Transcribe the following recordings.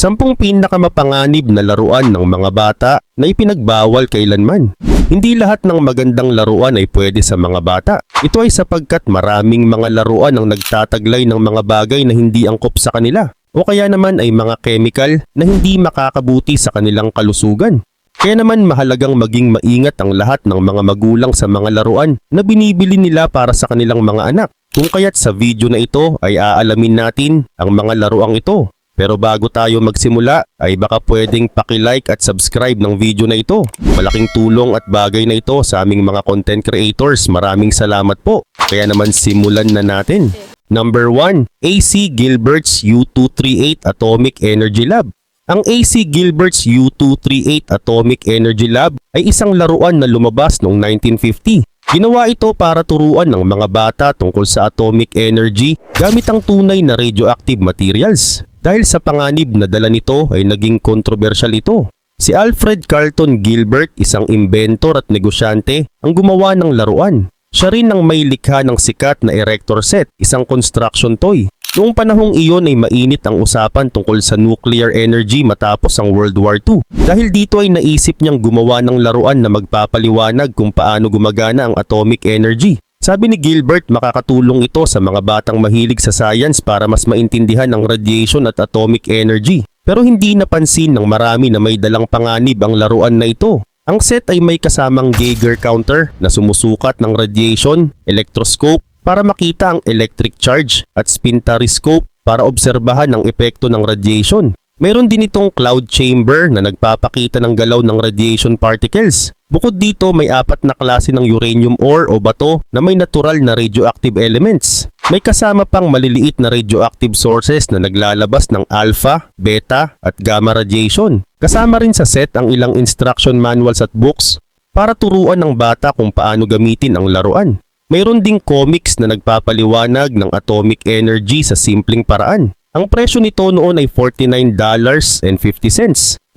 10 pinakamapanganib na laruan ng mga bata na ipinagbawal kailanman. Hindi lahat ng magandang laruan ay pwede sa mga bata. Ito ay sapagkat maraming mga laruan ang nagtataglay ng mga bagay na hindi angkop sa kanila o kaya naman ay mga chemical na hindi makakabuti sa kanilang kalusugan. Kaya naman mahalagang maging maingat ang lahat ng mga magulang sa mga laruan na binibili nila para sa kanilang mga anak. Kung kaya't sa video na ito ay aalamin natin ang mga laruang ito. Pero bago tayo magsimula ay baka pwedeng paki-like at subscribe ng video na ito. Malaking tulong at bagay na ito sa aming mga content creators. Maraming salamat po. Kaya naman simulan na natin. Number 1. AC Gilbert's U238 Atomic Energy Lab. Ang AC Gilbert's U238 Atomic Energy Lab ay isang laruan na lumabas noong 1950. Ginawa ito para turuan ng mga bata tungkol sa atomic energy gamit ang tunay na radioactive materials. Dahil sa panganib na dala nito ay naging kontrobersyal ito. Si Alfred Carlton Gilbert, isang inventor at negosyante, ang gumawa ng laruan. Siya rin ang may likha ng sikat na erector set, isang construction toy. Noong panahong iyon ay mainit ang usapan tungkol sa nuclear energy matapos ang World War II. Dahil dito ay naisip niyang gumawa ng laruan na magpapaliwanag kung paano gumagana ang atomic energy. Sabi ni Gilbert, makakatulong ito sa mga batang mahilig sa science para mas maintindihan ang radiation at atomic energy. Pero hindi napansin ng marami na may dalang panganib ang laruan na ito. Ang set ay may kasamang Geiger counter na sumusukat ng radiation, electroscope para makita ang electric charge at spintariscope para obserbahan ang epekto ng radiation. Mayroon din itong cloud chamber na nagpapakita ng galaw ng radiation particles. Bukod dito, may 4 na klase ng uranium ore o bato na may natural na radioactive elements. May kasama pang maliliit na radioactive sources na naglalabas ng alpha, beta at gamma radiation. Kasama rin sa set ang ilang instruction manuals at books para turuan ng bata kung paano gamitin ang laruan. Mayroon ding comics na nagpapaliwanag ng atomic energy sa simpleng paraan. Ang presyo nito noon ay $49.50,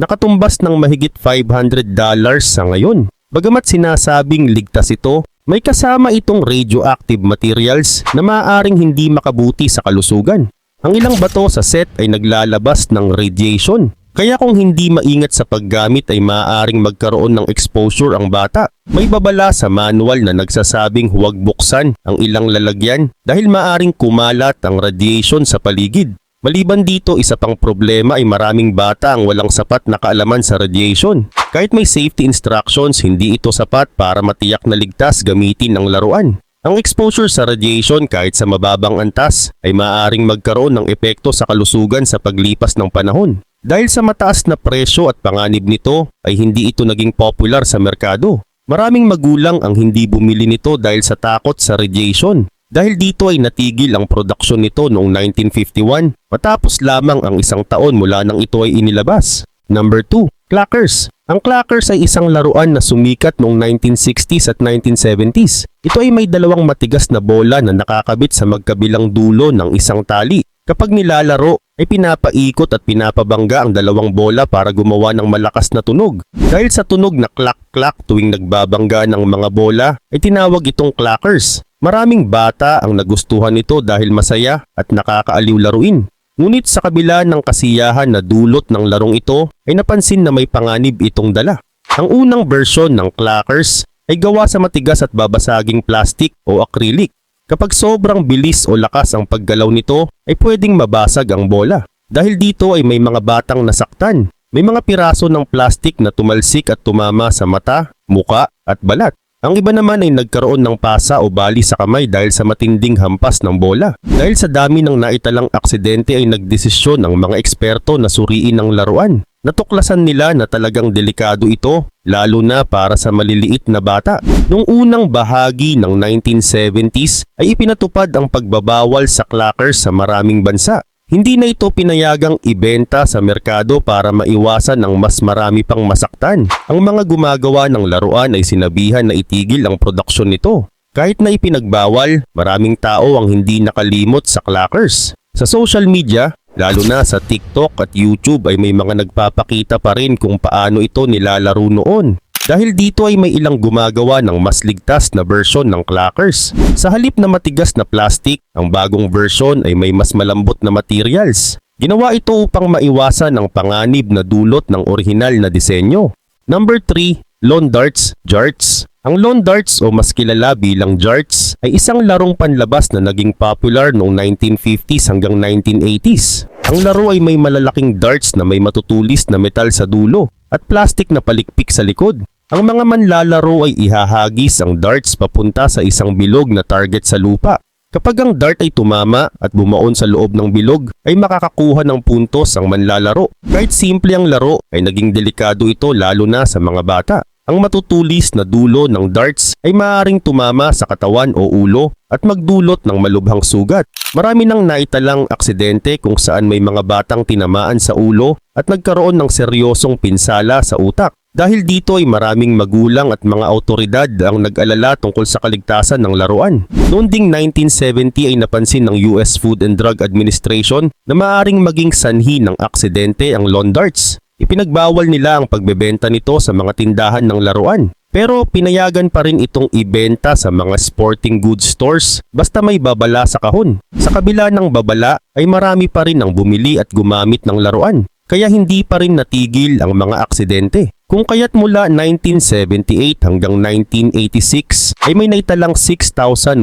nakatumbas ng mahigit $500 sa ngayon. Bagamat sinasabing ligtas ito, may kasama itong radioactive materials na maaaring hindi makabuti sa kalusugan. Ang ilang bato sa set ay naglalabas ng radiation. Kaya kung hindi maingat sa paggamit ay maaaring magkaroon ng exposure ang bata. May babala sa manual na nagsasabing huwag buksan ang ilang lalagyan dahil maaaring kumalat ang radiation sa paligid. Maliban dito, isa pang problema ay maraming bata ang walang sapat na kaalaman sa radiation. Kahit may safety instructions, hindi ito sapat para matiyak na ligtas gamitin ang laruan. Ang exposure sa radiation kahit sa mababang antas ay maaaring magkaroon ng epekto sa kalusugan sa paglipas ng panahon. Dahil sa mataas na presyo at panganib nito ay hindi ito naging popular sa merkado. Maraming magulang ang hindi bumili nito dahil sa takot sa radiation. Dahil dito ay natigil ang produksyon nito noong 1951 matapos lamang ang 1 taon mula nang ito ay inilabas. Number 2. Clackers. Ang Clackers ay isang laruan na sumikat noong 1960s at 1970s. Ito ay may 2 matigas na bola na nakakabit sa magkabilang dulo ng isang tali. Kapag nilalaro, ay pinapaikot at pinapabangga ang 2 bola para gumawa ng malakas na tunog. Dahil sa tunog na clack-clack tuwing nagbabangga ng mga bola, ay tinawag itong clackers. Maraming bata ang nagustuhan nito dahil masaya at nakakaaliw laruin. Ngunit sa kabila ng kasiyahan na dulot ng larong ito, ay napansin na may panganib itong dala. Ang unang version ng clackers ay gawa sa matigas at babasaging plastic o acrylic. Kapag sobrang bilis o lakas ang paggalaw nito, ay pwedeng mabasag ang bola. Dahil dito ay may mga batang nasaktan. May mga piraso ng plastik na tumalsik at tumama sa mata, muka at balat. Ang iba naman ay nagkaroon ng pasa o bali sa kamay dahil sa matinding hampas ng bola. Dahil sa dami ng naitalang aksidente ay nagdesisyon ang mga eksperto na suriin ang laruan. Natuklasan nila na talagang delikado ito, lalo na para sa maliliit na bata. Noong unang bahagi ng 1970s ay ipinatupad ang pagbabawal sa clackers sa maraming bansa. Hindi na ito pinayagang ibenta sa merkado para maiwasan ang mas marami pang masaktan. Ang mga gumagawa ng laruan ay sinabihan na itigil ang produksyon nito. Kahit na ipinagbawal, maraming tao ang hindi nakalimot sa clackers. Sa social media, lalo na sa TikTok at YouTube ay may mga nagpapakita pa rin kung paano ito nilalaro noon. Dahil dito ay may ilang gumagawa ng mas ligtas na version ng clackers. Sa halip na matigas na plastic, ang bagong version ay may mas malambot na materials. Ginawa ito upang maiwasan ang panganib na dulot ng orihinal na disenyo. Number 3, lawn darts, jarts. Ang lawn darts o mas kilala bilang jarts ay isang larong panlabas na naging popular noong 1950s hanggang 1980s. Ang laro ay may malalaking darts na may matutulis na metal sa dulo at plastic na palikpik sa likod. Ang mga manlalaro ay ihahagis ang darts papunta sa isang bilog na target sa lupa. Kapag ang dart ay tumama at bumaon sa loob ng bilog, ay makakakuha ng puntos ang manlalaro. Kahit simple ang laro, ay naging delikado ito lalo na sa mga bata. Ang matutulis na dulo ng darts ay maaaring tumama sa katawan o ulo at magdulot ng malubhang sugat. Marami nang naitalang aksidente kung saan may mga batang tinamaan sa ulo at nagkaroon ng seryosong pinsala sa utak. Dahil dito ay maraming magulang at mga awtoridad ang nag-alala tungkol sa kaligtasan ng laruan. Noong ding 1970 ay napansin ng US Food and Drug Administration na maaaring maging sanhi ng aksidente ang lawn darts. Ipinagbawal nila ang pagbebenta nito sa mga tindahan ng laruan. Pero pinayagan pa rin itong ibenta sa mga sporting goods stores basta may babala sa kahon. Sa kabila ng babala ay marami pa rin ang bumili at gumamit ng laruan. Kaya hindi pa rin natigil ang mga aksidente. Kung kaya't mula 1978 hanggang 1986 ay may naitalang 6,100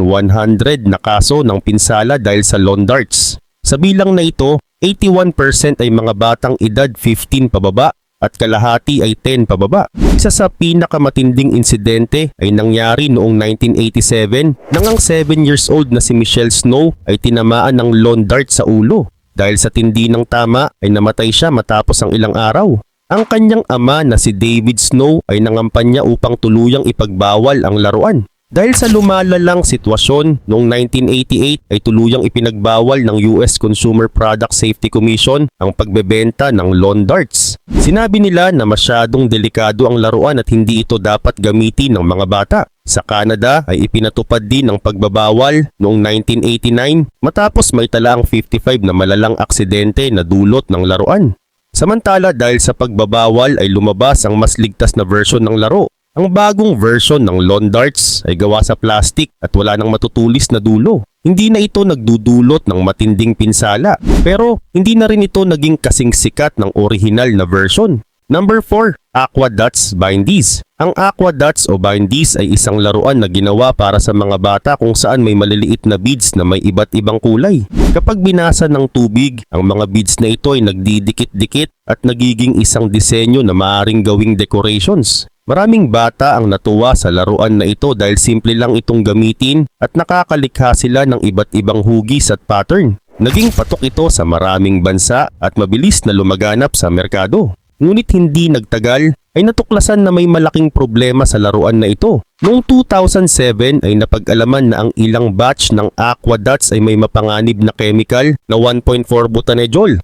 na kaso ng pinsala dahil sa lawn darts. Sa bilang na ito, 81% ay mga batang edad 15 pababa at kalahati ay 10 pababa. Isa sa pinakamatinding insidente ay nangyari noong 1987 nang ang 7 years old na si Michelle Snow ay tinamaan ng lawn dart sa ulo. Dahil sa tindi ng tama ay namatay siya matapos ang ilang araw. Ang kanyang ama na si David Snow ay nangampanya upang tuluyang ipagbawal ang laruan. Dahil sa lumalalang sitwasyon, noong 1988 ay tuluyang ipinagbawal ng US Consumer Product Safety Commission ang pagbebenta ng lawn darts. Sinabi nila na masyadong delikado ang laruan at hindi ito dapat gamitin ng mga bata. Sa Canada ay ipinatupad din ang pagbabawal noong 1989 matapos may tala ang 55 na malalang aksidente na dulot ng laruan. Samantala dahil sa pagbabawal ay lumabas ang mas ligtas na version ng laro. Ang bagong version ng lawn darts ay gawa sa plastic at wala nang matutulis na dulo. Hindi na ito nagdudulot ng matinding pinsala, pero hindi na rin ito naging kasing sikat ng orihinal na version. Number 4, Aqua Dots Bindies. Ang Aqua Dots o Bindies ay isang laruan na ginawa para sa mga bata kung saan may maliliit na beads na may iba't ibang kulay. Kapag binasa ng tubig, ang mga beads na ito ay nagdidikit-dikit at nagiging isang disenyo na maaaring gawing decorations. Maraming bata ang natuwa sa laruan na ito dahil simple lang itong gamitin at nakakalikha sila ng iba't ibang hugis at pattern. Naging patok ito sa maraming bansa at mabilis na lumaganap sa merkado. Ngunit hindi nagtagal ay natuklasan na may malaking problema sa laruan na ito. Noong 2007 ay napag-alaman na ang ilang batch ng Aqua Dots ay may mapanganib na chemical na 1.4 butanediol.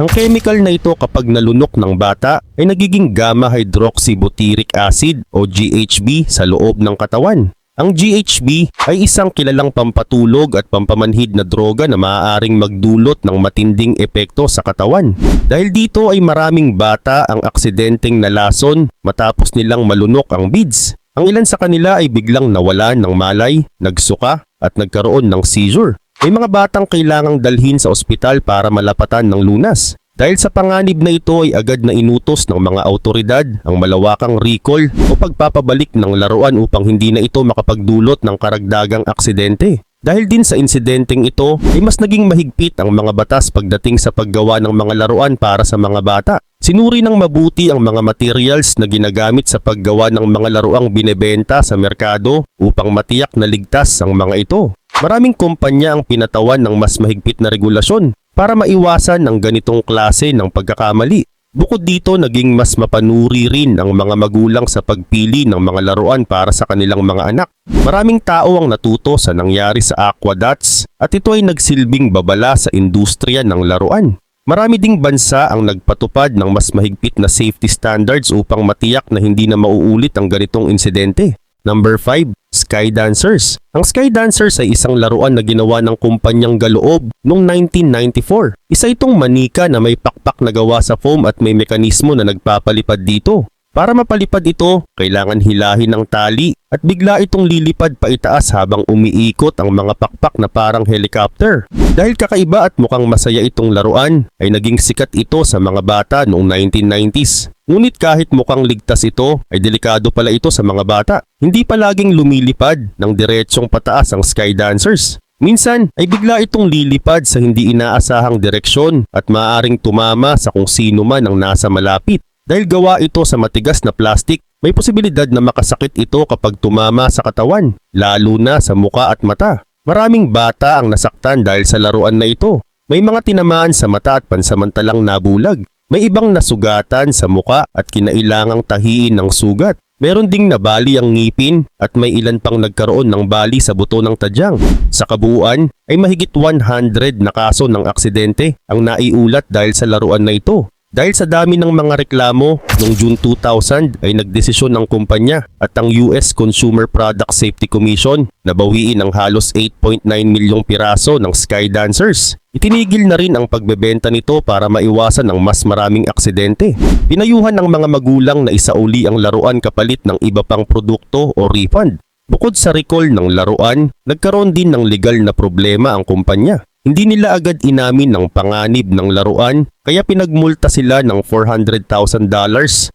Ang chemical na ito kapag nalunok ng bata ay nagiging gamma hydroxybutyric acid o GHB sa loob ng katawan. Ang GHB ay isang kilalang pampatulog at pampamanhid na droga na maaaring magdulot ng matinding epekto sa katawan. Dahil dito ay maraming bata ang aksidenteng nalason matapos nilang malunok ang beads. Ang ilan sa kanila ay biglang nawalan ng malay, nagsuka at nagkaroon ng seizure. May mga batang kailangang dalhin sa ospital para malapatan ng lunas. Dahil sa panganib na ito ay agad na inutos ng mga awtoridad ang malawakang recall o pagpapabalik ng laruan upang hindi na ito makapagdulot ng karagdagang aksidente. Dahil din sa insidenteng ito ay mas naging mahigpit ang mga batas pagdating sa paggawa ng mga laruan para sa mga bata. Sinuri ng mabuti ang mga materials na ginagamit sa paggawa ng mga laruang binebenta sa merkado upang matiyak na ligtas ang mga ito. Maraming kumpanya ang pinatawan ng mas mahigpit na regulasyon para maiwasan ang ganitong klase ng pagkakamali. Bukod dito, naging mas mapanuri rin ang mga magulang sa pagpili ng mga laruan para sa kanilang mga anak. Maraming tao ang natuto sa nangyari sa Aqua Dots at ito ay nagsilbing babala sa industriya ng laruan. Marami ding bansa ang nagpatupad ng mas mahigpit na safety standards upang matiyak na hindi na mauulit ang ganitong insidente. Number 5, Sky Dancers. Ang Sky Dancers ay isang laruan na ginawa ng kumpanyang Galoob noong 1994. Isa itong manika na may pakpak na gawa sa foam at may mekanismo na nagpapalipad dito. Para mapalipad ito, kailangan hilahin ng tali at bigla itong lilipad paitaas habang umiikot ang mga pakpak na parang helicopter. Dahil kakaiba at mukhang masaya itong laruan, ay naging sikat ito sa mga bata noong 1990s. Ngunit kahit mukhang ligtas ito, ay delikado pala ito sa mga bata. Hindi palaging lumilipad ng diretsong pataas ang Skydancers. Minsan ay bigla itong lilipad sa hindi inaasahang direksyon at maaaring tumama sa kung sino man ang nasa malapit. Dahil gawa ito sa matigas na plastik, may posibilidad na makasakit ito kapag tumama sa katawan, lalo na sa muka at mata. Maraming bata ang nasaktan dahil sa laruan na ito. May mga tinamaan sa mata at pansamantalang nabulag. May ibang nasugatan sa muka at kinailangang tahiin ng sugat. Meron ding nabali ang ngipin at may ilan pang nagkaroon ng bali sa buto ng tadyang. Sa kabuuan ay mahigit 100 na kaso ng aksidente ang naiulat dahil sa laruan na ito. Dahil sa dami ng mga reklamo, noong June 2000 ay nagdesisyon ang kumpanya at ang US Consumer Product Safety Commission na bawiin ang halos 8.9 milyong piraso ng Skydancers. Itinigil na rin ang pagbebenta nito para maiwasan ang mas maraming aksidente. Pinayuhan ng mga magulang na isauli ang laruan kapalit ng iba pang produkto o refund. Bukod sa recall ng laruan, nagkaroon din ng legal na problema ang kumpanya. Hindi nila agad inamin ng panganib ng laruan kaya pinagmulta sila ng $400,000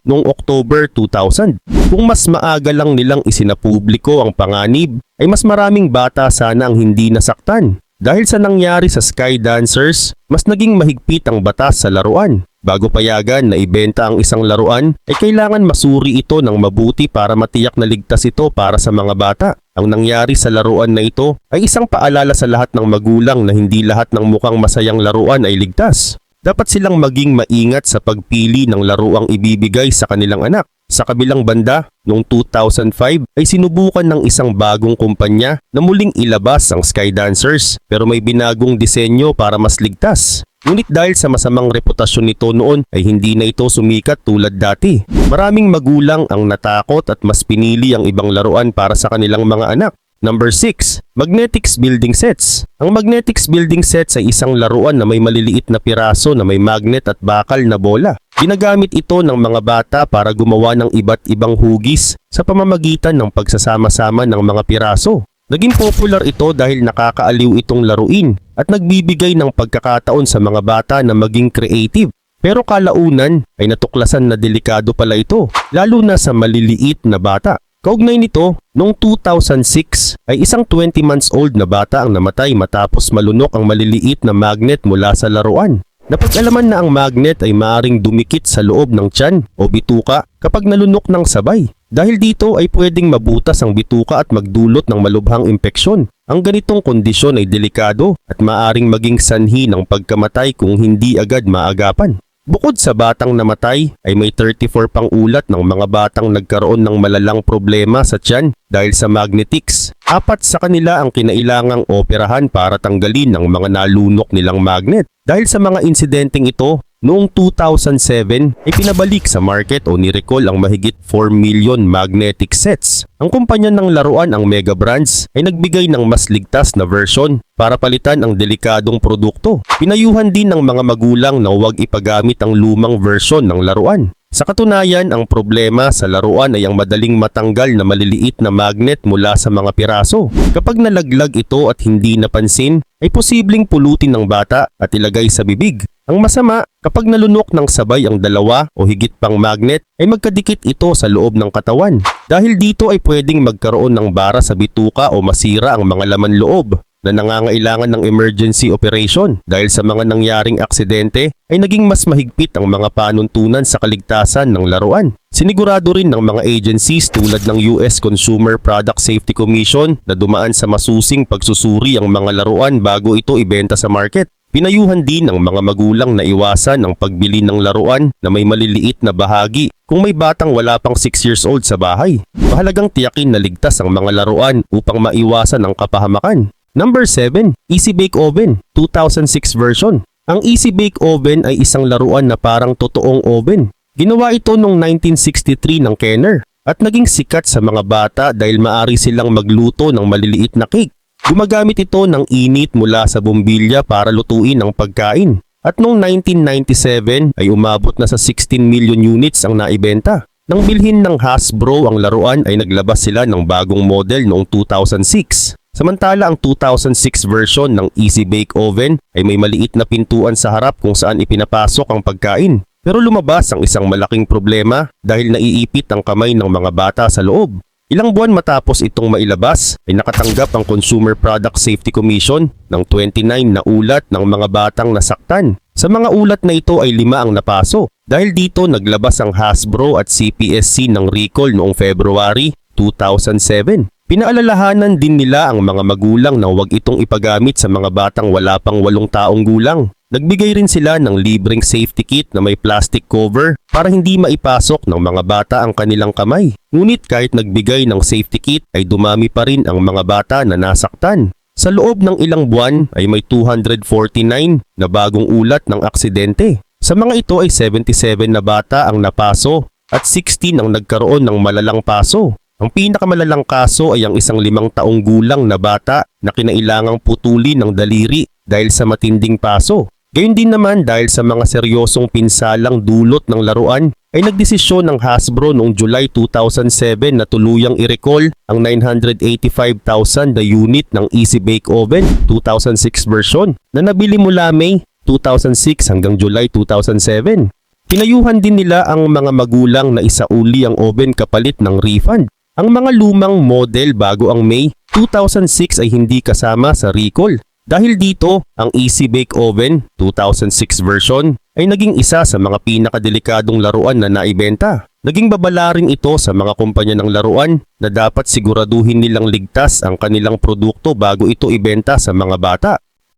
noong October 2000. Kung mas maaga lang nilang isinapubliko ang panganib, ay mas maraming bata sana ang hindi nasaktan. Dahil sa nangyari sa Skydancers, mas naging mahigpit ang batas sa laruan. Bago payagan na ibenta ang isang laruan, ay kailangan masuri ito ng mabuti para matiyak na ligtas ito para sa mga bata. Ang nangyari sa laruan na ito ay isang paalala sa lahat ng magulang na hindi lahat ng mukhang masayang laruan ay ligtas. Dapat silang maging maingat sa pagpili ng laruang ibibigay sa kanilang anak. Sa kabilang banda, noong 2005 ay sinubukan ng isang bagong kumpanya na muling ilabas ang Skydancers pero may binagong disenyo para mas ligtas. Ngunit dahil sa masamang reputasyon nito noon ay hindi na ito sumikat tulad dati. Maraming magulang ang natakot at mas pinili ang ibang laruan para sa kanilang mga anak. Number 6. Magnetics Building Sets. Ang Magnetics Building Sets ay isang laruan na may maliliit na piraso na may magnet at bakal na bola. Ginagamit ito ng mga bata para gumawa ng iba't ibang hugis sa pamamagitan ng pagsasama-sama ng mga piraso. Naging popular ito dahil nakakaaliw itong laruin at nagbibigay ng pagkakataon sa mga bata na maging creative. Pero kalaunan ay natuklasan na delikado pala ito, lalo na sa maliliit na bata. Kaugnay nito, noong 2006 ay isang 20 months old na bata ang namatay matapos malunok ang maliliit na magnet mula sa laruan. Napag-alaman na ang magnet ay maaring dumikit sa loob ng tiyan o bituka kapag nalunok ng sabay. Dahil dito ay pwedeng mabutas ang bituka at magdulot ng malubhang impeksyon. Ang ganitong kondisyon ay delikado at maaring maging sanhi ng pagkamatay kung hindi agad maagapan. Bukod sa batang namatay, ay may 34 pang ulat ng mga batang nagkaroon ng malalang problema sa tiyan dahil sa magnetics. 4 sa kanila ang kinailangang operahan para tanggalin ang mga nalunok nilang magnet. Dahil sa mga insidenteng ito, noong 2007 ay pinabalik sa market o ni-recall ang mahigit 4 million magnetic sets. Ang kumpanya ng laruan, ang Mega Brands, ay nagbigay ng mas ligtas na version para palitan ang delikadong produkto. Pinayuhan din ng mga magulang na huwag ipagamit ang lumang version ng laruan. Sa katunayan, ang problema sa laruan ay ang madaling matanggal na maliliit na magnet mula sa mga piraso. Kapag nalaglag ito at hindi napansin, ay posibleng pulutin ng bata at ilagay sa bibig. Ang masama, kapag nalunok ng sabay ang dalawa o higit pang magnet, ay magkadikit ito sa loob ng katawan. Dahil dito ay pwedeng magkaroon ng bara sa bituka o masira ang mga laman loob na nangangailangan ng emergency operation. Dahil sa mga nangyaring aksidente, ay naging mas mahigpit ang mga panuntunan sa kaligtasan ng laruan. Sinigurado rin ng mga agencies tulad ng US Consumer Product Safety Commission na dumaan sa masusing pagsusuri ang mga laruan bago ito ibenta sa market. Pinayuhan din ng mga magulang na iwasan ang pagbili ng laruan na may maliliit na bahagi kung may batang wala pang 6 years old sa bahay. Mahalagang tiyakin na ligtas ang mga laruan upang maiwasan ang kapahamakan. Number 7. Easy Bake Oven 2006 version. Ang Easy Bake Oven ay isang laruan na parang totoong oven. Ginawa ito noong 1963 ng Kenner at naging sikat sa mga bata dahil maari silang magluto ng maliliit na cake. Gumagamit ito ng init mula sa bombilya para lutuin ang pagkain. At noong 1997 ay umabot na sa 16 million units ang naibenta. Nang bilhin ng Hasbro ang laruan ay naglabas sila ng bagong model noong 2006. Samantala ang 2006 version ng Easy Bake Oven ay may maliit na pintuan sa harap kung saan ipinapasok ang pagkain. Pero lumabas ang isang malaking problema dahil naiipit ang kamay ng mga bata sa loob. Ilang buwan matapos itong mailabas ay nakatanggap ang Consumer Product Safety Commission ng 29 na ulat ng mga batang nasaktan. Sa mga ulat na ito ay 5 ang napaso. Dahil dito naglabas ang Hasbro at CPSC ng recall noong February 2007. Pinaalalahanan din nila ang mga magulang na huwag itong ipagamit sa mga batang wala pang 8 taong gulang. Nagbigay rin sila ng libreng safety kit na may plastic cover para hindi maipasok ng mga bata ang kanilang kamay. Ngunit kahit nagbigay ng safety kit ay dumami pa rin ang mga bata na nasaktan. Sa loob ng ilang buwan ay may 249 na bagong ulat ng aksidente. Sa mga ito ay 77 na bata ang napaso at 16 ang nagkaroon ng malalang paso. Ang pinakamalalang kaso ay ang isang 5 taong gulang na bata na kinailangang putulin ng daliri dahil sa matinding paso. Gayon din naman dahil sa mga seryosong pinsalang dulot ng laruan ay nagdesisyon ng Hasbro noong July 2007 na tuluyang i-recall ang 985,000 na unit ng Easy Bake Oven 2006 version na nabili mula May 2006 hanggang July 2007. Pinayuhan din nila ang mga magulang na isauli ang oven kapalit ng refund. Ang mga lumang model bago ang May 2006 ay hindi kasama sa recall. Dahil dito, ang Easy Bake Oven 2006 version ay naging isa sa mga pinakadelikadong laruan na naibenta. Naging babala rin ito sa mga kumpanya ng laruan na dapat siguraduhin nilang ligtas ang kanilang produkto bago ito ibenta sa mga bata.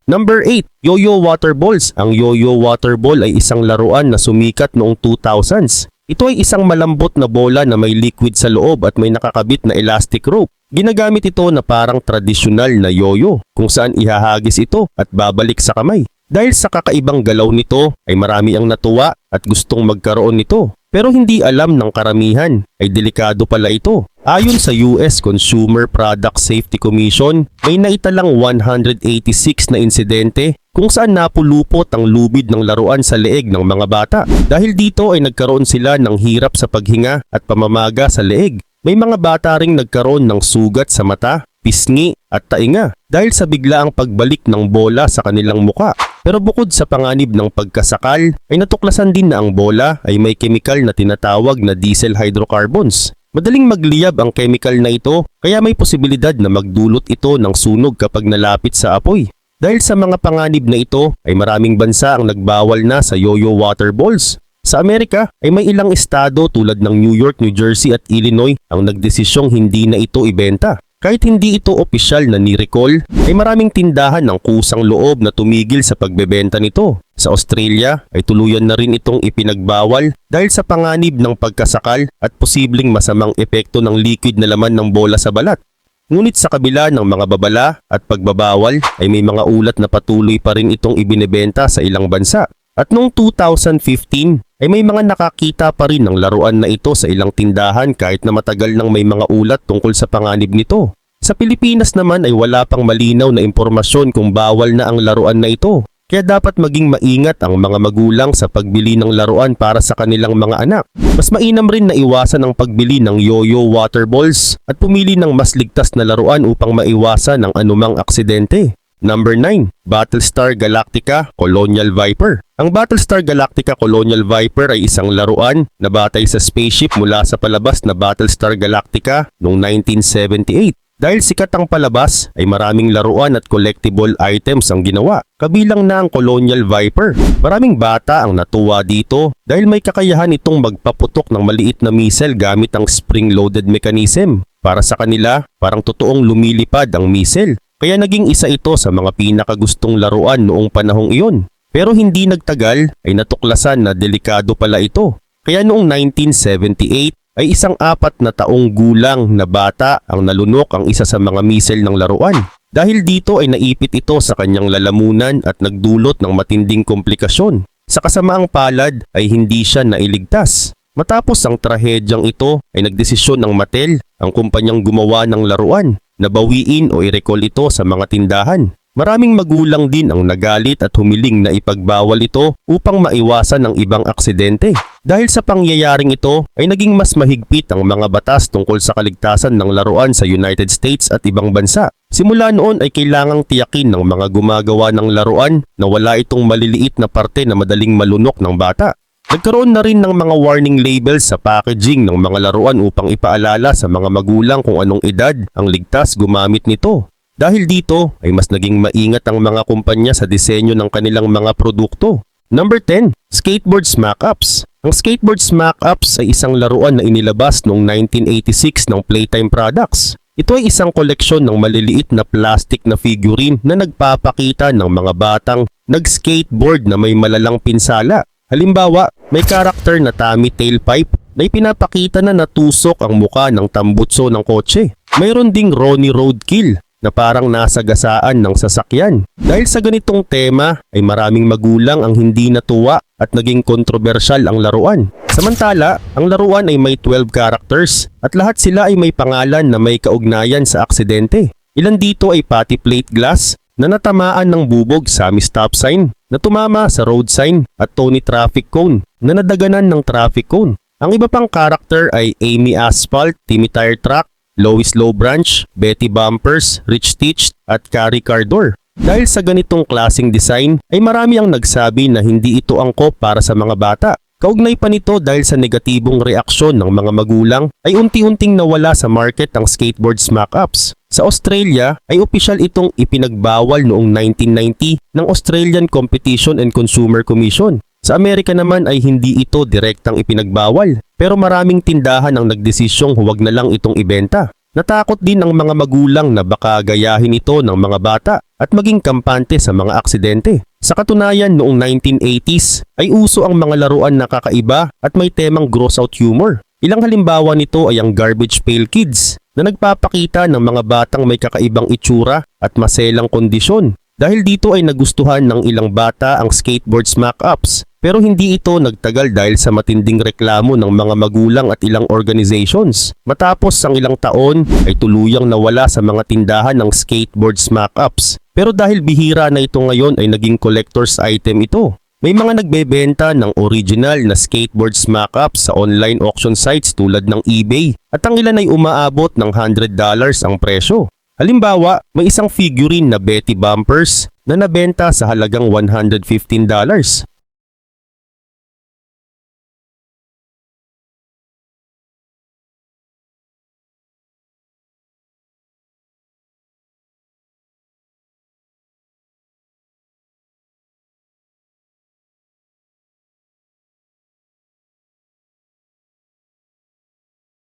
Number 8. Yo-Yo Water Balls. Ang Yo-Yo Water Ball ay isang laruan na sumikat noong 2000s. Ito ay isang malambot na bola na may liquid sa loob at may nakakabit na elastic rope. Ginagamit ito na parang tradisyonal na yo-yo kung saan ihahagis ito at babalik sa kamay. Dahil sa kakaibang galaw nito ay marami ang natuwa at gustong magkaroon nito. Pero hindi alam ng karamihan ay delikado pala ito. Ayon sa US Consumer Product Safety Commission, may naitalang 186 na insidente kung saan napulupot ang lubid ng laruan sa leeg ng mga bata. Dahil dito ay nagkaroon sila ng hirap sa paghinga at pamamaga sa leeg. May mga bata ring nagkaroon ng sugat sa mata, pisngi at tainga dahil sa biglaang pagbalik ng bola sa kanilang muka. Pero bukod sa panganib ng pagkasakal, ay natuklasan din na ang bola ay may kemikal na tinatawag na diesel hydrocarbons. Madaling magliyab ang chemical na ito kaya may posibilidad na magdulot ito ng sunog kapag nalapit sa apoy. Dahil sa mga panganib na ito ay maraming bansa ang nagbawal na sa yo-yo water balls. Sa Amerika ay may ilang estado tulad ng New York, New Jersey at Illinois ang nagdesisyong hindi na ito ibenta. Kahit hindi ito opisyal na ni-recall, ay maraming tindahan ng kusang loob na tumigil sa pagbebenta nito. Sa Australia ay tuluyan na rin itong ipinagbawal dahil sa panganib ng pagkasakal at posibleng masamang epekto ng liquid na laman ng bola sa balat. Ngunit sa kabila ng mga babala at pagbabawal ay may mga ulat na patuloy pa rin itong ibinebenta sa ilang bansa. At noong 2015 ay may mga nakakita pa rin ng laruan na ito sa ilang tindahan kahit na matagal nang may mga ulat tungkol sa panganib nito. Sa Pilipinas naman ay wala pang malinaw na impormasyon kung bawal na ang laruan na ito. Kaya dapat maging maingat ang mga magulang sa pagbili ng laruan para sa kanilang mga anak. Mas mainam rin na iwasan ang pagbili ng yo-yo water balls at pumili ng mas ligtas na laruan upang maiwasan ang anumang aksidente. Number 9. Battlestar Galactica Colonial Viper. Ang Battlestar Galactica Colonial Viper ay isang laruan na batay sa spaceship mula sa palabas na Battlestar Galactica noong 1978. Dahil sikat ang palabas ay maraming laruan at collectible items ang ginawa, kabilang na ang Colonial Viper. Maraming bata ang natuwa dito dahil may kakayahan itong magpaputok ng maliit na missile gamit ang spring-loaded mechanism. Para sa kanila, parang totoong lumilipad ang missile. Kaya naging isa ito sa mga pinakagustong laruan noong panahong iyon. Pero hindi nagtagal ay natuklasan na delikado pala ito. Kaya noong 1978 ay isang 4 na taong gulang na bata ang nalunok ang isa sa mga missile ng laruan. Dahil dito ay naipit ito sa kanyang lalamunan at nagdulot ng matinding komplikasyon. Sa kasamaang palad ay hindi siya nailigtas. Matapos ang trahedyang ito ay nagdesisyon ng Mattel, ang kumpanyang gumawa ng laruan, na bawiin o i-recall ito sa mga tindahan. Maraming magulang din ang nagalit at humiling na ipagbawal ito upang maiwasan ang ibang aksidente. Dahil sa pangyayaring ito ay naging mas mahigpit ang mga batas tungkol sa kaligtasan ng laruan sa United States at ibang bansa. Simula noon ay kailangang tiyakin ng mga gumagawa ng laruan na wala itong maliliit na parte na madaling malunok ng bata. Nagkaroon na rin ng mga warning labels sa packaging ng mga laruan upang ipaalala sa mga magulang kung anong edad ang ligtas gumamit nito. Dahil dito ay mas naging maingat ang mga kumpanya sa disenyo ng kanilang mga produkto. Number 10. Skateboard Smack-Ups. Ang Skateboard Smack-Ups ay isang laruan na inilabas noong 1986 ng Playtime Products. Ito ay isang koleksyon ng maliliit na plastic na figurine na nagpapakita ng mga batang nag-skateboard na may malalang pinsala. Halimbawa, may karakter na Tommy Tailpipe na ipinapakita na natusok ang muka ng tambutso ng kotse. Mayroon ding Ronnie Roadkill na parang nasa gasaan ng sasakyan. Dahil sa ganitong tema ay maraming magulang ang hindi natuwa at naging kontrobersyal ang laruan. Samantala, ang laruan ay may 12 characters at lahat sila ay may pangalan na may kaugnayan sa aksidente. Ilan dito ay patty plate glass na natamaan ng bubog Sammy stop sign na tumama sa road sign at Tony traffic cone na nadaganan ng traffic cone. Ang iba pang character ay Amy Asphalt, Timmy Tire Truck, Lois Lowbranch, Betty Bumpers, Rich Stitch at Carrie Cardor. Dahil sa ganitong klaseng design ay marami ang nagsabi na hindi ito angkop para sa mga bata. Kaugnay pa nito dahil sa negatibong reaksyon ng mga magulang ay unti-unting nawala sa market ang skateboard smack-ups. Sa Australia ay opisyal itong ipinagbawal noong 1990 ng Australian Competition and Consumer Commission. Sa Amerika naman ay hindi ito direktang ipinagbawal, pero maraming tindahan ang nagdesisyong huwag na lang itong ibenta. Natakot din ang mga magulang na baka gayahin ito ng mga bata at maging kampante sa mga aksidente. Sa katunayan, noong 1980s ay uso ang mga laruan na kakaiba at may temang gross out humor. Ilang halimbawa nito ay ang Garbage Pail Kids na nagpapakita ng mga batang may kakaibang itsura at maselang kondisyon. Dahil dito ay nagustuhan ng ilang bata ang skateboard smack-ups, pero hindi ito nagtagal dahil sa matinding reklamo ng mga magulang at ilang organizations. Matapos ang ilang taon ay tuluyang nawala sa mga tindahan ng skateboard smack-ups. Pero dahil bihira na ito ngayon ay naging collector's item ito. May mga nagbebenta ng original na skateboard smack-ups sa online auction sites tulad ng eBay at ang ilan ay umaabot ng $100 ang presyo. Halimbawa, may isang figurine na Betty Bumpers na nabenta sa halagang $115.